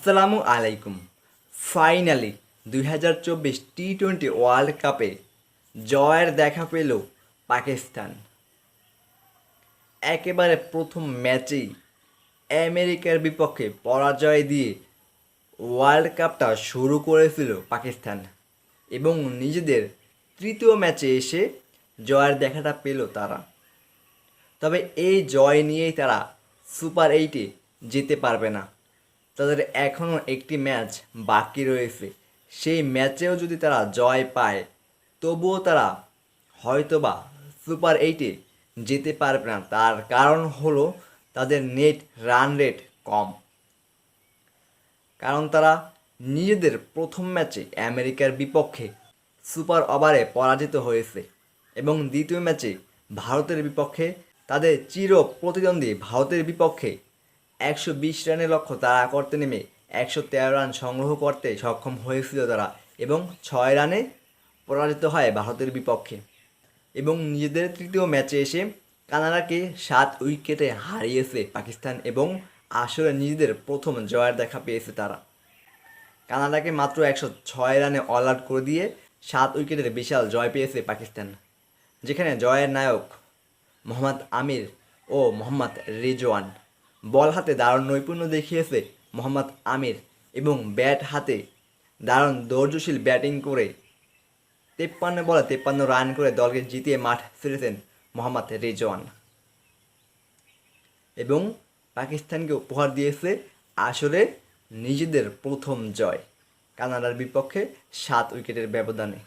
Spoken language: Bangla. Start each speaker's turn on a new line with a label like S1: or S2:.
S1: আসসালামু আলাইকুম। ফাইনালি 2024 টি-20 ওয়ার্ল্ড কাপে জয়ের দেখা পেল পাকিস্তান। একেবারে প্রথম ম্যাচেই আমেরিকার বিপক্ষে পরাজয় দিয়ে ওয়ার্ল্ড কাপটা শুরু করেছিল পাকিস্তান এবং নিজেদের তৃতীয় ম্যাচে এসে জয়ের দেখাটা পেল তারা। তবে এই জয় নিয়েই তারা সুপার এইটে যেতে পারবে না। তাদের এখনও একটি ম্যাচ বাকি রয়েছে। সেই ম্যাচেও যদি তারা জয় পায় তবুও তারা হয়তোবা সুপার এইটে যেতে পারবে না। তার কারণ হলো তাদের নেট রান রেট কম। কারণ তারা নিজেদের প্রথম ম্যাচে আমেরিকার বিপক্ষে সুপার ওভারে পরাজিত হয়েছে এবং দ্বিতীয় ম্যাচে ভারতের বিপক্ষে তাদের চির প্রতিদ্বন্দ্বী ভারতের বিপক্ষে 120 রানের লক্ষ্য তাড়া করতে নেমে 113 রান সংগ্রহ করতে সক্ষম হয়েছিল তারা এবং 6 রানে পরাজিত হয় ভারতের বিপক্ষে। এবং নিজেদের তৃতীয় ম্যাচে এসে কানাডাকে 7 উইকেটে হারিয়েছে পাকিস্তান এবং আসলে নিজেদের প্রথম জয়ের দেখা পেয়েছে তারা। কানাডাকে মাত্র 106 রানে অল আউট করে দিয়ে 7 উইকেটের বিশাল জয় পেয়েছে পাকিস্তান, যেখানে জয়ের নায়ক মোহাম্মদ আমির ও মোহাম্মদ রিজওয়ান। বল হাতে দারুণ নৈপুণ্য দেখিয়েছে মোহাম্মদ আমির এবং ব্যাট হাতে দারুণ ধৈর্যশীল ব্যাটিং করে 53 বলে 53 রান করে দলকে জিতিয়ে মাঠ ছেড়েছেন মোহাম্মদ রিজওয়ান এবং পাকিস্তানকে উপহার দিয়েছে আসলে নিজেদের প্রথম জয় কানাডার বিপক্ষে 7 উইকেটের ব্যবধানে।